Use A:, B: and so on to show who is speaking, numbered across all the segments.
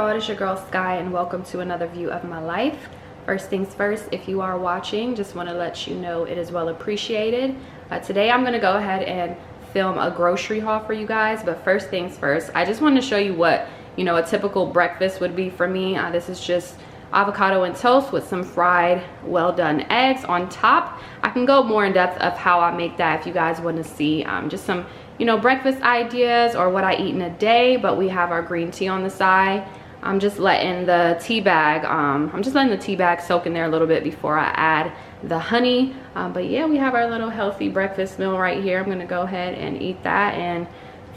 A: y'all, it is your girl Sky and welcome to another view of my life. First things first, if you are watching, just want to let you know it is well appreciated. Today I'm going to go ahead and film a grocery haul for you guys, but first things first, I just wanted to show you what a typical breakfast would be for me. This is just avocado and toast with some fried well done eggs on top. I can go more in depth of how I make that if you guys want to see just some breakfast ideas or what I eat in a day. But we have our green tea on the side. I'm just letting the tea bag soak in there a little bit before I add the honey. But yeah, we have our little healthy breakfast meal right here. I'm gonna go ahead and eat that and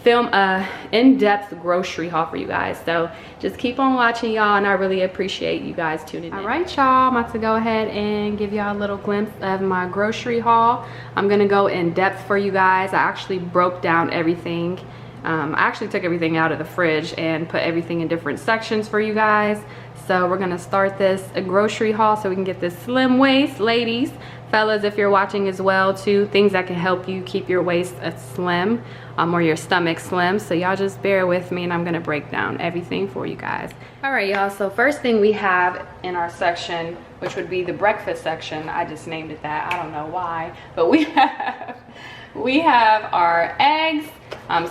A: film a in-depth grocery haul for you guys. So just keep on watching, y'all, and I really appreciate you guys tuning in. All right, y'all, I'm about to go ahead and give y'all a little glimpse of my grocery haul. I'm gonna go in depth for you guys. I actually broke down everything. I actually took everything out of the fridge and put everything in different sections for you guys. So we're gonna start this grocery haul so we can get this slim waist. Ladies, fellas, if you're watching as well too, things that can help you keep your waist slim or your stomach slim. So y'all just bear with me and I'm gonna break down everything for you guys. All right, y'all, so first thing we have in our section, which would be the breakfast section. I just named it that, I don't know why, but we have our eggs.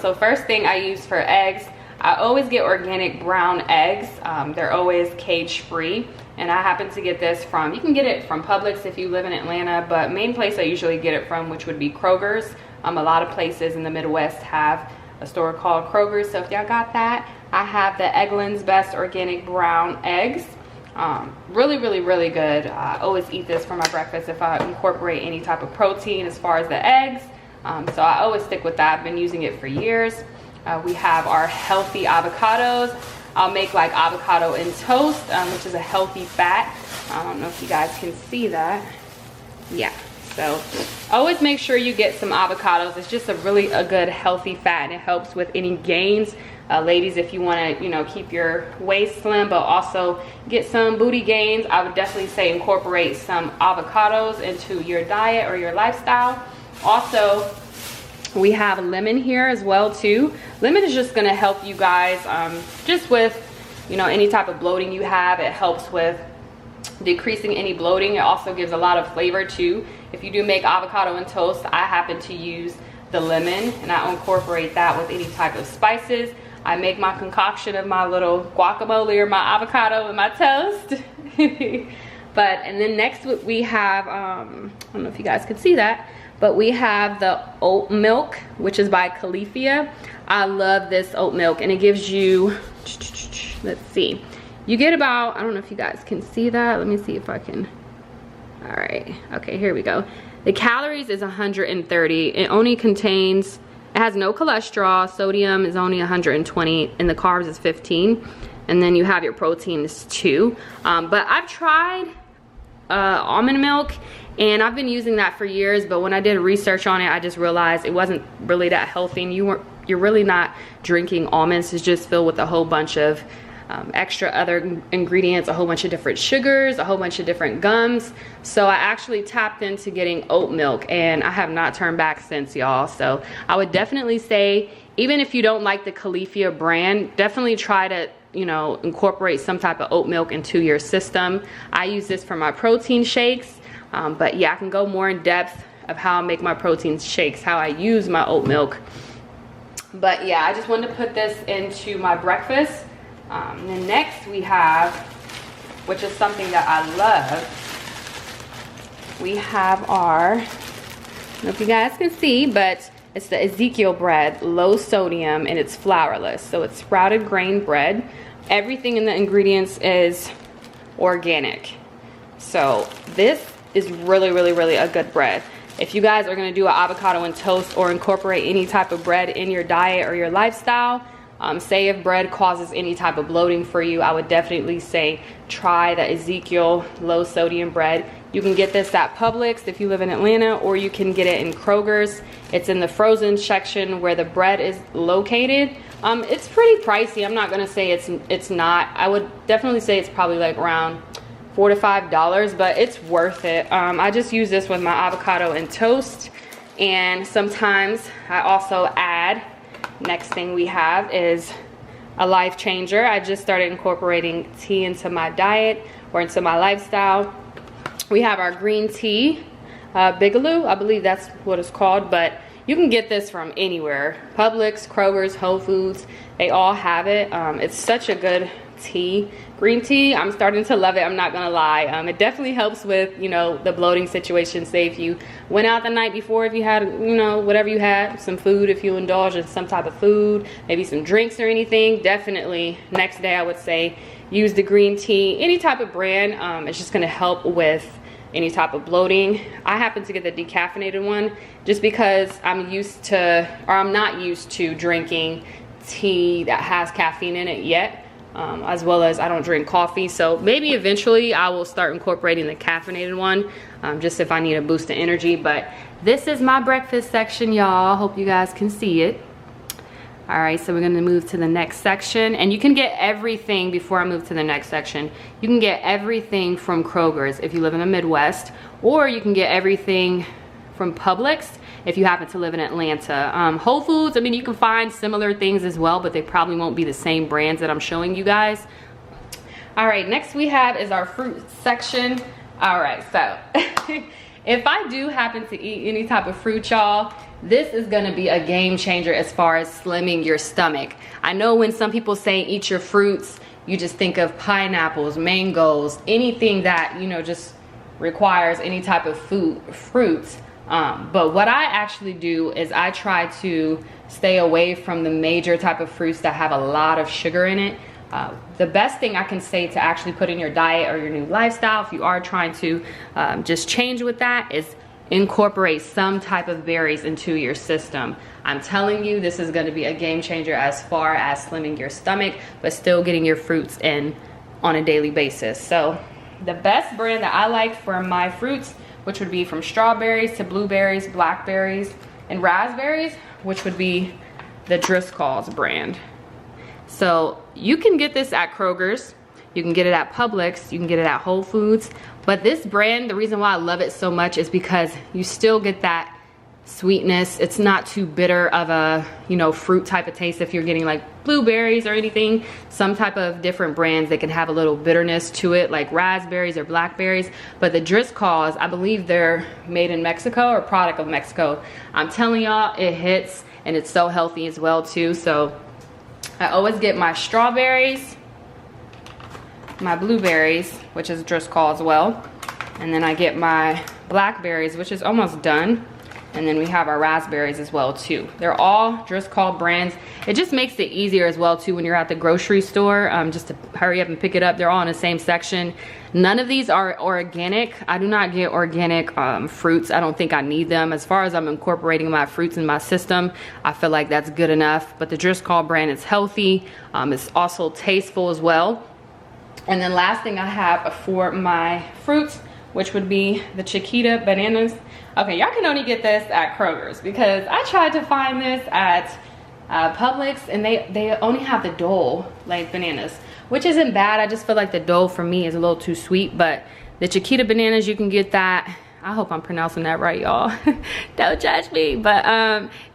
A: So first thing I use for eggs, I always get organic brown eggs. They're always cage free, and I happen to get this from, you can get it from Publix if you live in Atlanta, but main place I usually get it from, which would be Kroger's. A lot of places in the Midwest have a store called Kroger's, so if y'all got that, I have the Egglins Best Organic Brown Eggs. Really good. I always eat this for my breakfast if I incorporate any type of protein as far as the eggs. So I always stick with that. I've been using it for years. We have our healthy avocados. I'll make like avocado and toast, which is a healthy fat. I don't know if you guys can see that. Yeah, so always make sure you get some avocados. It's just a good healthy fat, and it helps with any gains. Ladies, if you want to keep your waist slim but also get some booty gains, I would definitely say incorporate some avocados into your diet or your lifestyle. Also, we have lemon here as well too. Lemon is just going to help you guys just with any type of bloating you have. It helps with decreasing any bloating. It also gives a lot of flavor too. If you do make avocado and toast, I happen to use the lemon and I incorporate that with any type of spices. I make my concoction of my little guacamole or my avocado and my toast. And then next we have I don't know if you guys could see that, but we have the oat milk, which is by Califia. I love this oat milk, and it gives you, let's see, you get about, I don't know if you guys can see that. Let me see if I can. All right, okay, here we go. The calories is 130. It only contains, it has no cholesterol. Sodium is only 120, and the carbs is 15. And then you have your protein is 2. But I've tried almond milk, and I've been using that for years, but when I did research on it, I just realized it wasn't really that healthy, and you're really not drinking almonds. It's just filled with a whole bunch of extra other ingredients, a whole bunch of different sugars, a whole bunch of different gums. So I actually tapped into getting oat milk, and I have not turned back since, y'all. So I would definitely say, even if you don't like the Califia brand, definitely try to incorporate some type of oat milk into your system. I use this for my protein shakes. But yeah, I can go more in depth of how I make my protein shakes, how I use my oat milk. But yeah, I just wanted to put this into my breakfast. And then next we have, which is something that I love, we have our, I don't know if you guys can see, but it's the Ezekiel Bread, low sodium, and it's flourless. So it's sprouted grain bread. Everything in the ingredients is organic. So this is really a good bread. If you guys are going to do an avocado and toast or incorporate any type of bread in your diet or your lifestyle, say if bread causes any type of bloating for you, I would definitely say try the Ezekiel low sodium bread. You can get this at Publix if you live in Atlanta, or you can get it in Kroger's. It's in the frozen section where the bread is located. It's pretty pricey. I'm not going to say it's not. I would definitely say it's probably like around $4 to $5, but it's worth it. I just use this with my avocado and toast, and sometimes I also add, next thing we have is a life changer. I just started incorporating tea into my diet or into my lifestyle. We have our green tea, Bigelow, I believe that's what it's called, but you can get this from anywhere. Publix, Kroger's, Whole Foods, they all have it. It's such a good tea. Green tea, I'm starting to love it, I'm not gonna lie. It definitely helps with, you know, the bloating situation. Say if you went out the night before, if you had, you know, whatever you had, some food, if you indulge in some type of food, maybe some drinks or anything, definitely next day I would say use the green tea. Any type of brand, it's just gonna help with any type of bloating. I happen to get the decaffeinated one just because I'm used to, or I'm not used to drinking tea that has caffeine in it yet. As well as I don't drink coffee, so maybe eventually I will start incorporating the caffeinated one, just if I need a boost of energy. But this is my breakfast section, y'all. Hope you guys can see it. All right, so we're gonna move to the next section, and you can get everything. Before I move to the next section, you can get everything from Kroger's if you live in the Midwest, or you can get everything from Publix if you happen to live in Atlanta. Whole Foods, I mean, you can find similar things as well, but they probably won't be the same brands that I'm showing you guys. All right, next we have is our fruit section. All right, so if I do happen to eat any type of fruit, y'all, this is gonna be a game changer as far as slimming your stomach. I know when some people say eat your fruits, you just think of pineapples, mangoes, anything that, you know, just requires any type of fruits. But what I actually do is I try to stay away from the major type of fruits that have a lot of sugar in it. The best thing I can say to actually put in your diet or your new lifestyle, if you are trying to just change with that, is incorporate some type of berries into your system. I'm telling you, this is going to be a game changer as far as slimming your stomach, but still getting your fruits in on a daily basis. So the best brand that I like for my fruits, which would be from strawberries to blueberries, blackberries, and raspberries, which would be the Driscoll's brand. So you can get this at Kroger's, you can get it at Publix, you can get it at Whole Foods, but this brand, the reason why I love it so much is because you still get that sweetness. It's not too bitter of a, you know, fruit type of taste. If you're getting like blueberries or anything, some type of different brands, they can have a little bitterness to it, like raspberries or blackberries. But the Driscoll's, I believe they're made in Mexico or product of Mexico. I'm telling y'all, it hits, and it's so healthy as well too. So I always get my strawberries, my blueberries, which is Driscoll as well, and then I get my blackberries, which is almost done. And then we have our raspberries as well too. They're all Driscoll brands. It just makes it easier as well too when you're at the grocery store, just to hurry up and pick it up. They're all in the same section. None of these are organic. I do not get organic fruits. I don't think I need them. As far as I'm incorporating my fruits in my system, I feel like that's good enough. But the Driscoll brand is healthy. It's also tasteful as well. And then last thing I have for my fruits, which would be the Chiquita Bananas. Okay, y'all can only get this at Kroger's because I tried to find this at Publix, and they only have the Dole like bananas, which isn't bad. I just feel like the Dole for me is a little too sweet, but the Chiquita Bananas, you can get that. I hope I'm pronouncing that right, y'all. Don't judge me. But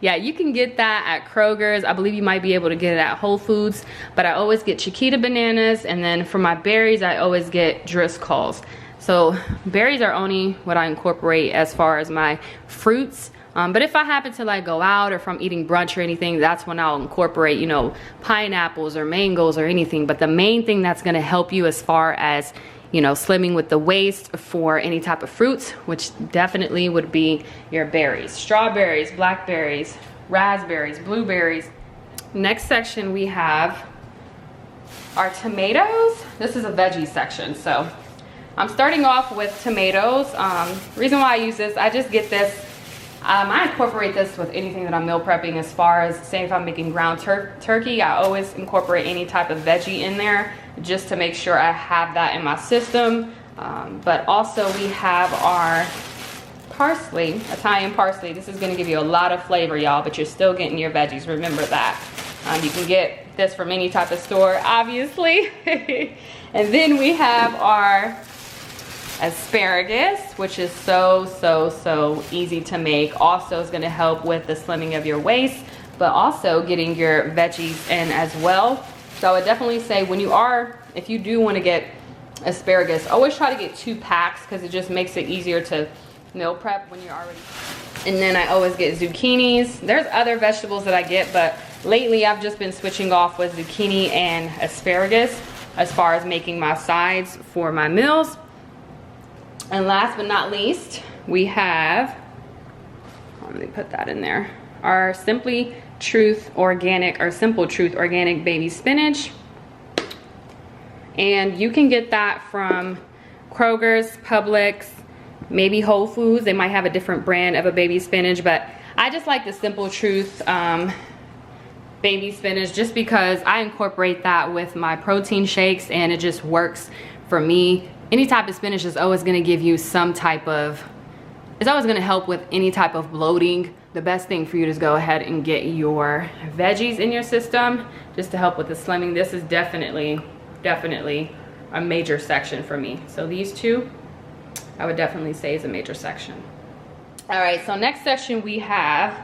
A: yeah, you can get that at Kroger's. I believe you might be able to get it at Whole Foods, but I always get Chiquita Bananas, and then for my berries, I always get Driscoll's. So berries are only what I incorporate as far as my fruits. But if I happen to like go out, or if I'm eating brunch or anything, that's when I'll incorporate, you know, pineapples or mangoes or anything. But the main thing that's gonna help you as far as, you know, slimming with the waist for any type of fruits, which definitely would be your berries. Strawberries, blackberries, raspberries, blueberries. Next section we have our tomatoes. This is a veggie section, so I'm starting off with tomatoes. Reason why I use this, I just get this, I incorporate this with anything that I'm meal prepping. As far as, say if I'm making ground turkey, I always incorporate any type of veggie in there just to make sure I have that in my system. But also we have our parsley, Italian parsley. This is gonna give you a lot of flavor, y'all, but you're still getting your veggies, remember that. You can get this from any type of store, obviously. And then we have our asparagus, which is so easy to make. Also is going to help with the slimming of your waist, but also getting your veggies in as well. So I would definitely say if you do want to get asparagus, always try to get 2 packs because it just makes it easier to meal prep when you're already. And then I always get zucchinis. There's other vegetables that I get, but lately I've just been switching off with zucchini and asparagus as far as making my sides for my meals. And last but not least, we have, let me put that in there, our Simple Truth Organic baby spinach. And you can get that from Kroger's, Publix, maybe Whole Foods. They might have a different brand of a baby spinach, but I just like the Simple Truth baby spinach just because I incorporate that with my protein shakes and it just works for me. Any type of spinach is always gonna give you some type of, it's always gonna help with any type of bloating. The best thing for you is go ahead and get your veggies in your system just to help with the slimming. This is definitely a major section for me. So these two, I would definitely say is a major section. All right, so next section we have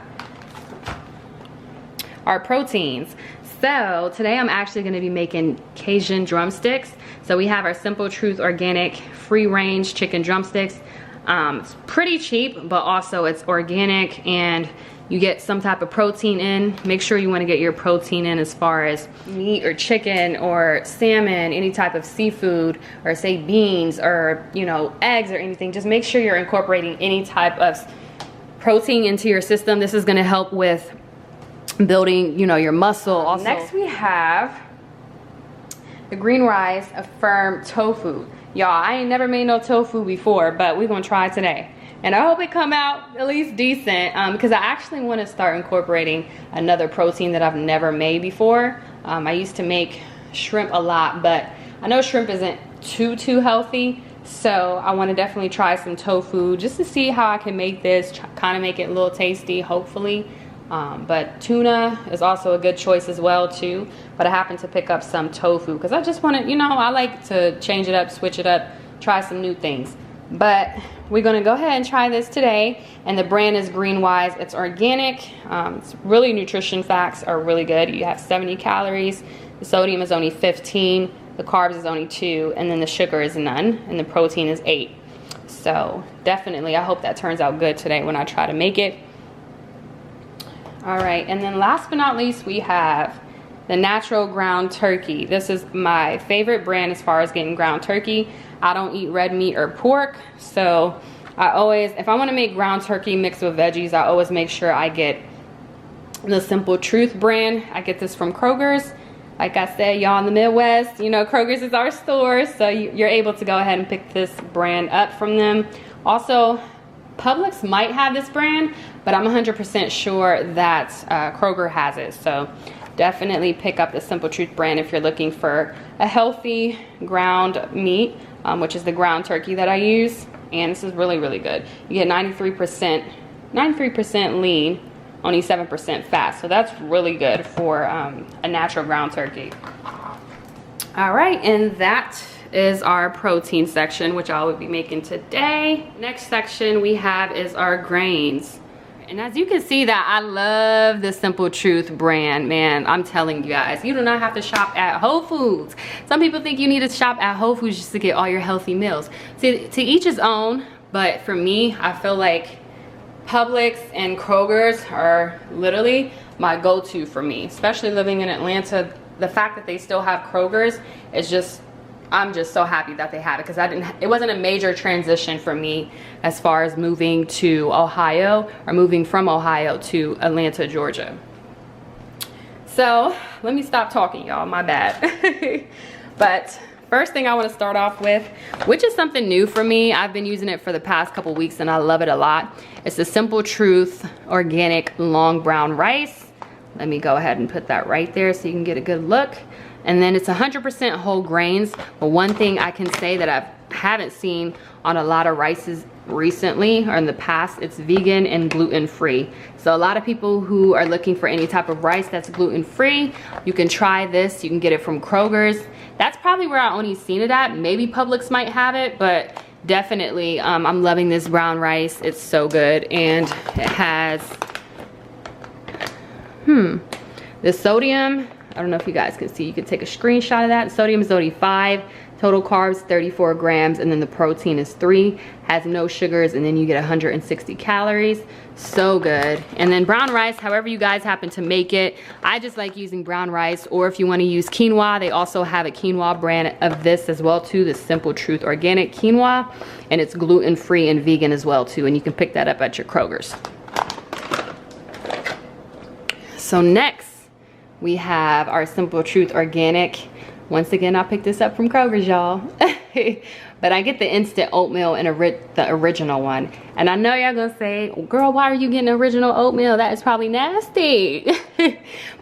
A: our proteins. So today I'm actually gonna be making Cajun drumsticks. So we have our Simple Truth Organic free range chicken drumsticks. It's pretty cheap, but also it's organic and you get some type of protein in. Make sure you want to get your protein in as far as meat or chicken or salmon, any type of seafood, or say beans or, you know, eggs or anything. Just make sure you're incorporating any type of protein into your system. This is going to help with building, you know, your muscle. Also, next we have the green rice affirm tofu. Y'all, I ain't never made no tofu before, but we're gonna try today. And I hope it come out at least decent because I actually want to start incorporating another protein that I've never made before. I used to make shrimp a lot, but I know shrimp isn't too healthy. So I want to definitely try some tofu just to see how I can make this, kind of make it a little tasty, hopefully. But tuna is also a good choice as well too. But I happen to pick up some tofu because I just want to, you know, I like to change it up, switch it up, try some new things. But we're going to go ahead and try this today. And the brand is Greenwise. It's organic. It's really, nutrition facts are really good. You have 70 calories. The sodium is only 15. The carbs is only 2. And then the sugar is none. And the protein is 8. So definitely, I hope that turns out good today when I try to make it. All right, and then last but not least, we have the natural ground turkey. This is my favorite brand as far as getting ground turkey. I don't eat red meat or pork, so I always, if I want to make ground turkey mixed with veggies, I always make sure I get the Simple Truth brand. I get this from Kroger's. Like I said, y'all in the Midwest, you know, Kroger's is our store, so you're able to go ahead and pick this brand up from them. Also, Publix might have this brand, but I'm 100% sure that Kroger has it. So definitely pick up the Simple Truth brand if you're looking for a healthy ground meat, which is the ground turkey that I use. And this is really, really good. You get 93% lean, only 7% fat. So that's really good for a natural ground turkey. All right, and that is our protein section, which I will be making today. Next section we have is our grains. And as you can see that I love the Simple Truth brand, man. I'm telling you guys, you do not have to shop at Whole Foods. Some people think you need to shop at Whole Foods just to get all your healthy meals. See, to each his own, but for me, I feel like Publix and Kroger's are literally my go-to for me, especially living in Atlanta. The fact that they still have Kroger's is just, I'm just so happy that they have it because it wasn't a major transition for me as far as moving to Ohio or moving from Ohio to Atlanta, Georgia. So let me stop talking, y'all, my bad. But first thing I want to start off with, which is something new for me. I've been using it for the past couple weeks and I love it a lot. It's the Simple Truth Organic Long Brown Rice. Let me go ahead and put that right there so you can get a good look. And then it's 100% whole grains. But one thing I can say that I haven't seen on a lot of rices recently or in the past, it's vegan and gluten-free. So a lot of people who are looking for any type of rice that's gluten-free, you can try this. You can get it from Kroger's. That's probably where I only seen it at. Maybe Publix might have it, but definitely I'm loving this brown rice. It's so good. And it has the sodium I don't know if you guys can see, you can take a screenshot of that. Sodium is only 5, total carbs 34 grams, and then the protein is 3, has no sugars, and then you get 160 calories. So good. And then brown rice, however you guys happen to make it. I just like using brown rice, or if you want to use quinoa, they also have a quinoa brand of this as well too, the Simple Truth Organic Quinoa, and it's gluten-free and vegan as well too, and you can pick that up at your Kroger's. So next, we have our Simple Truth Organic. Once again, I picked this up from Kroger's, y'all. But I get the instant oatmeal and the original one. And I know y'all gonna say, girl, why are you getting original oatmeal? That is probably nasty.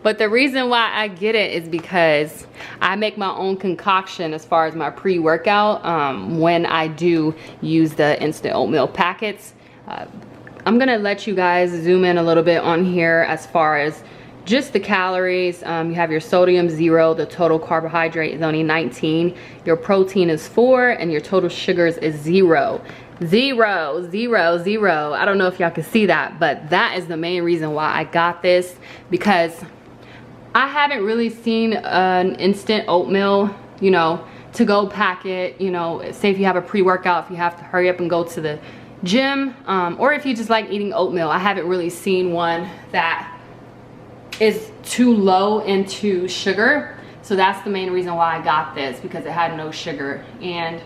A: But the reason why I get it is because I make my own concoction as far as my pre-workout when I do use the instant oatmeal packets. I'm gonna let you guys zoom in a little bit on here as far as just the calories. You have your sodium 0, the total carbohydrate is only 19, your protein is 4, and your total sugars is 0. 0, 0, 0. I don't know if y'all can see that, but that is the main reason why I got this, because I haven't really seen an instant oatmeal, you know, to go packet, you know, say if you have a pre-workout, if you have to hurry up and go to the gym, or if you just like eating oatmeal. I haven't really seen one that is too low into sugar. So that's the main reason why I got this, because it had no sugar. And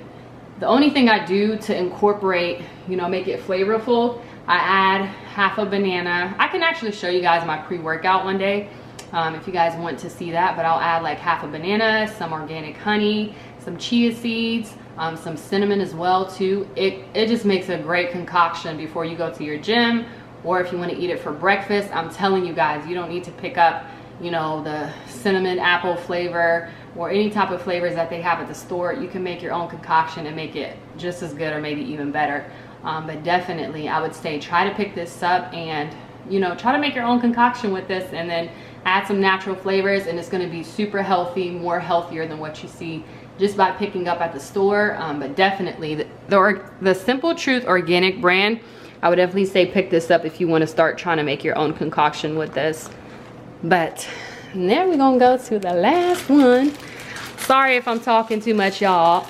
A: the only thing I do to incorporate, you know, make it flavorful, I add half a banana. I can actually show you guys my pre-workout one day if you guys want to see that, but I'll add like half a banana, some organic honey, some chia seeds, some cinnamon as well too. It just makes a great concoction before you go to your gym, or if you want to eat it for breakfast. I'm telling you guys, you don't need to pick up, you know, the cinnamon apple flavor or any type of flavors that they have at the store. You can make your own concoction and make it just as good or maybe even better. But definitely I would say try to pick this up and, you know, try to make your own concoction with this, and then add some natural flavors, and it's going to be super healthy, more healthier than what you see just by picking up at the store. But definitely the Simple Truth Organic brand, I would definitely say pick this up if you want to start trying to make your own concoction with this. But now we're gonna go to the last one. Sorry if I'm talking too much, y'all.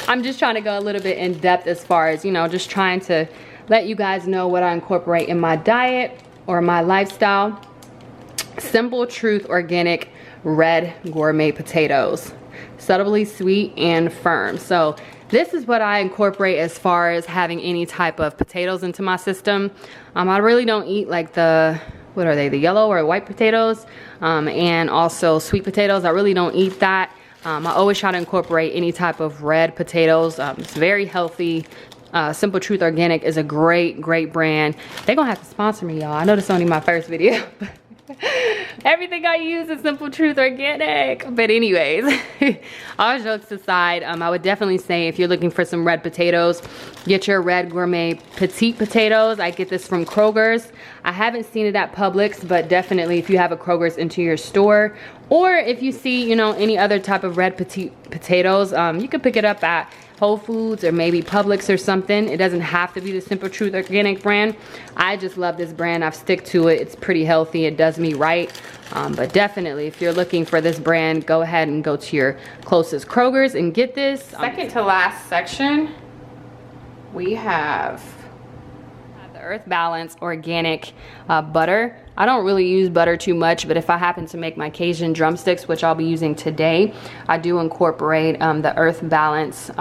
A: I'm just trying to go a little bit in depth as far as, you know, just trying to let you guys know what I incorporate in my diet or my lifestyle. Simple Truth Organic Red Gourmet Potatoes. Subtly sweet and firm. So this is what I incorporate as far as having any type of potatoes into my system. I really don't eat like the, what are they, the yellow or white potatoes, and also sweet potatoes. I really don't eat that. I always try to incorporate any type of red potatoes. It's very healthy. Simple Truth Organic is a great brand. They're gonna have to sponsor me, y'all. I know this is only my first video. Everything I use is Simple Truth Organic. But anyways, all jokes aside, I would definitely say if you're looking for some red potatoes, get your Red Gourmet Petite potatoes. I get this from Kroger's. I haven't seen it at Publix, but definitely if you have a Kroger's into your store, or if you see, you know, any other type of red petite potatoes, you can pick it up at Whole Foods or maybe Publix or something. It doesn't have to be the Simple Truth Organic brand. I just love this brand. I've stick to it. It's pretty healthy. It does me right. But definitely, if you're looking for this brand, go ahead and go to your closest Kroger's and get this. Second to last section, we have the Earth Balance Organic butter. I don't really use butter too much, but if I happen to make my Cajun drumsticks, which I'll be using today, I do incorporate the Earth Balance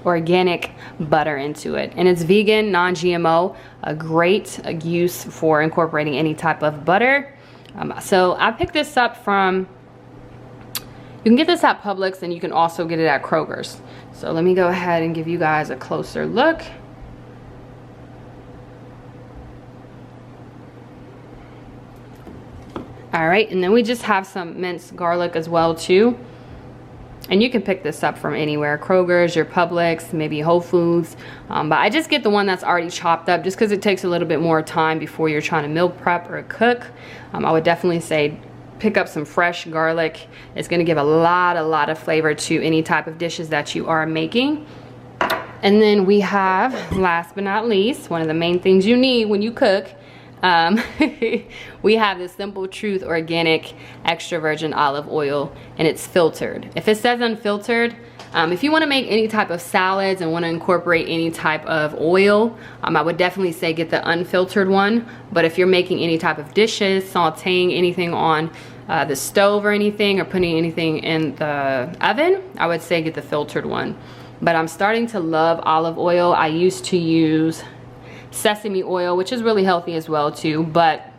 A: organic butter into it. And it's vegan, non-GMO, a great use for incorporating any type of butter. So I picked this up from, you can get this at Publix, and you can also get it at Kroger's. So let me go ahead and give you guys a closer look. All right, and then we just have some minced garlic as well too. And you can pick this up from anywhere, Kroger's, your Publix, maybe Whole Foods. But I just get the one that's already chopped up just because it takes a little bit more time before you're trying to meal prep or cook. I would definitely say pick up some fresh garlic. It's gonna give a lot of flavor to any type of dishes that you are making. And then we have, last but not least, one of the main things you need when you cook, Um, we have this Simple Truth organic extra virgin olive oil, and it's filtered. If it says unfiltered, if you want to make any type of salads and want to incorporate any type of oil, I would definitely say get the unfiltered one. But if you're making any type of dishes, sauteing anything on the stove or anything, or putting anything in the oven, I would say get the filtered one. But I'm starting to love olive oil. I used to use sesame oil, which is really healthy as well too, but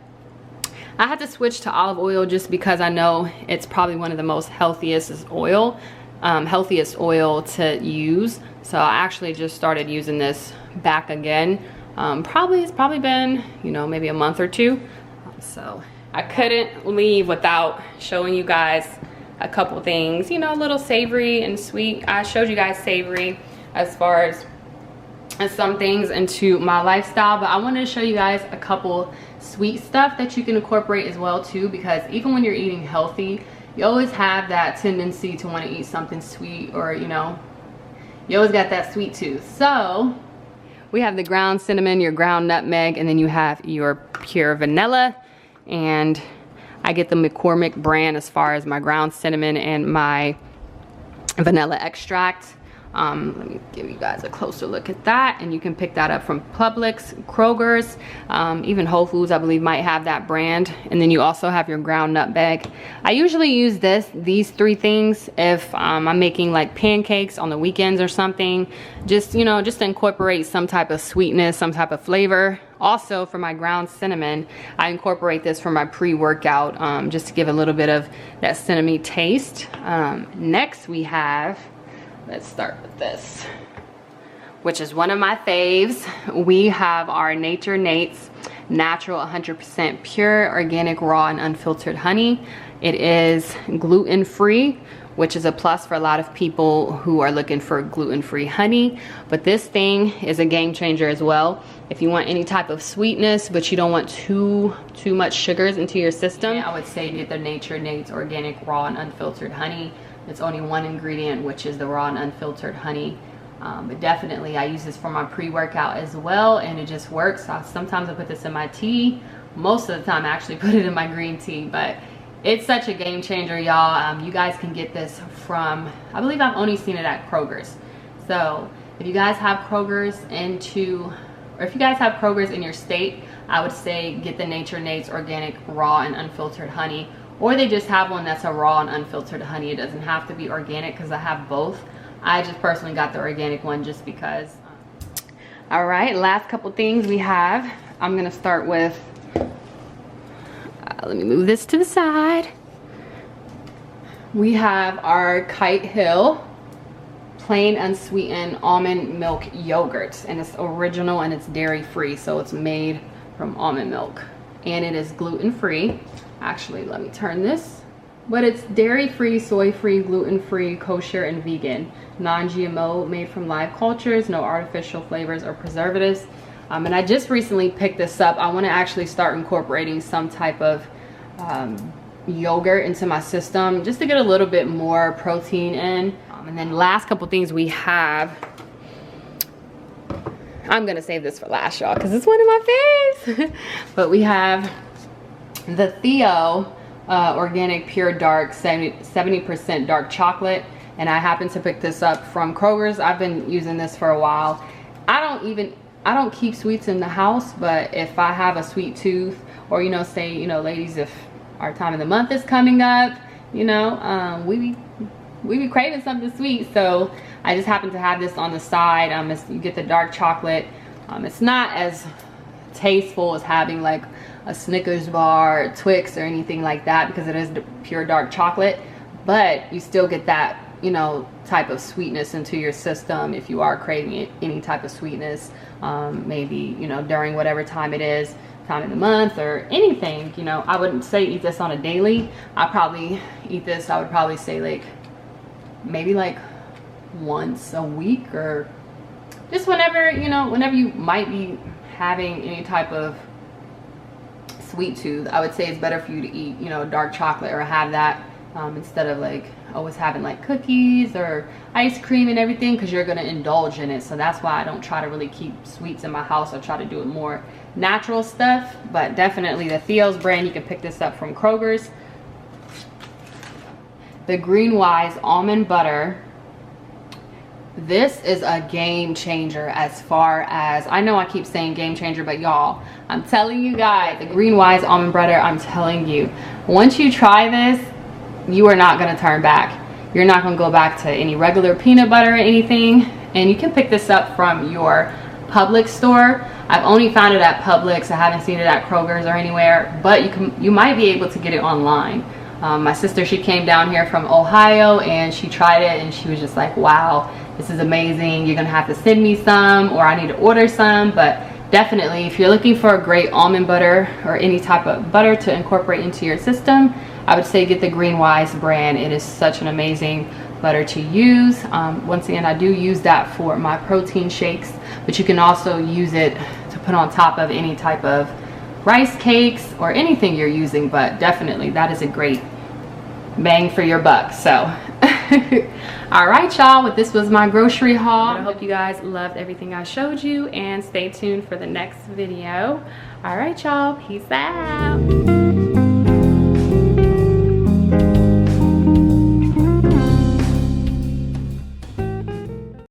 A: I had to switch to olive oil just because I know it's probably one of the most healthiest oil to use. So I actually just started using this back again. It's probably been, you know, maybe a month or two. So I couldn't leave without showing you guys a couple things, you know, a little savory and sweet. I showed you guys savory as far as some things into my lifestyle, but I wanted to show you guys a couple sweet stuff that you can incorporate as well too, because even when you're eating healthy, you always have that tendency to want to eat something sweet, or you know, you always got that sweet tooth. So we have the ground cinnamon, your ground nutmeg, and then you have your pure vanilla, and I get the McCormick brand as far as my ground cinnamon and my vanilla extract. Let me give you guys a closer look at that, and you can pick that up from Publix, Kroger's, even Whole Foods I believe might have that brand. And then you also have your ground nutmeg. I usually use these three things if I'm making like pancakes on the weekends or something, just, you know, just to incorporate some type of sweetness, some type of flavor. Also for my ground cinnamon, I incorporate this for my pre-workout, just to give a little bit of that cinnamon taste. Next we have, let's start with this, which is one of my faves. We have our Nature Nate's natural 100% pure organic raw and unfiltered honey. It is gluten-free, which is a plus for a lot of people who are looking for gluten-free honey. But this thing is a game changer as well. If you want any type of sweetness, but you don't want too much sugars into your system, I would say get the Nature Nate's organic raw and unfiltered honey. It's only one ingredient, which is the raw and unfiltered honey. But definitely I use this for my pre-workout as well, and it just works. Sometimes I put this in my tea. Most of the time I actually put it in my green tea, but it's such a game changer, y'all. You guys can get this from, I believe I've only seen it at Kroger's. So if you guys have Kroger's if you guys have Kroger's in your state, I would say get the Nature Nate's organic raw and unfiltered honey. Or they just have one that's a raw and unfiltered honey. It doesn't have to be organic because I have both. I just personally got the organic one just because. All right, last couple things we have. I'm gonna start with, let me move this to the side. We have our Kite Hill plain unsweetened almond milk yogurt, and it's original and it's dairy free, so it's made from almond milk, and it is gluten free. Actually, let me turn this. But it's dairy-free, soy-free, gluten-free, kosher, and vegan. Non-GMO, made from live cultures, no artificial flavors or preservatives. And I just recently picked this up. I want to actually start incorporating some type of yogurt into my system just to get a little bit more protein in. And then last couple things we have. I'm going to save this for last, y'all, because it's one of my faves. But we have the Theo organic pure dark 70% dark chocolate, and I happen to pick this up from Kroger's. I've been using this for a while. I don't keep sweets in the house, but if I have a sweet tooth, or you know, say, you know, ladies, if our time of the month is coming up, you know, we be craving something sweet, so I just happen to have this on the side. You get the dark chocolate. It's not as tasteful as having like a Snickers bar, Twix, or anything like that, because it is the pure dark chocolate, but you still get that, you know, type of sweetness into your system if you are craving any type of sweetness, maybe, you know, during whatever time it is, time of the month or anything. You know, I wouldn't say eat this on a daily. I probably eat this, I would probably say like maybe like once a week, or just whenever, you know, whenever you might be having any type of sweet tooth. I would say it's better for you to eat, you know, dark chocolate, or have that instead of like always having like cookies or ice cream and everything, because you're going to indulge in it. So that's why I don't try to really keep sweets in my house. I try to do it more natural stuff, but definitely the Theo's brand, you can pick this up from Kroger's. The Greenwise almond butter. This is a game changer as far as, I know I keep saying game changer, but y'all, I'm telling you guys, the Greenwise almond butter, I'm telling you, once you try this, you are not going to turn back. You're not going to go back to any regular peanut butter or anything. And you can pick this up from your Publix store. I've only found it at Publix. I haven't seen it at Kroger's or anywhere, but you might be able to get it online. My sister, she came down here from Ohio and she tried it and she was just like, wow, this is amazing. You're gonna have to send me some, or I need to order some. But definitely, if you're looking for a great almond butter or any type of butter to incorporate into your system, I would say get the Greenwise brand. It is such an amazing butter to use. Once again, I do use that for my protein shakes, but you can also use it to put on top of any type of rice cakes or anything you're using. But definitely, that is a great bang for your buck. So all right, y'all, well, this was my grocery haul. I hope you guys loved everything I showed you, and stay tuned for the next video. All right, y'all, peace out.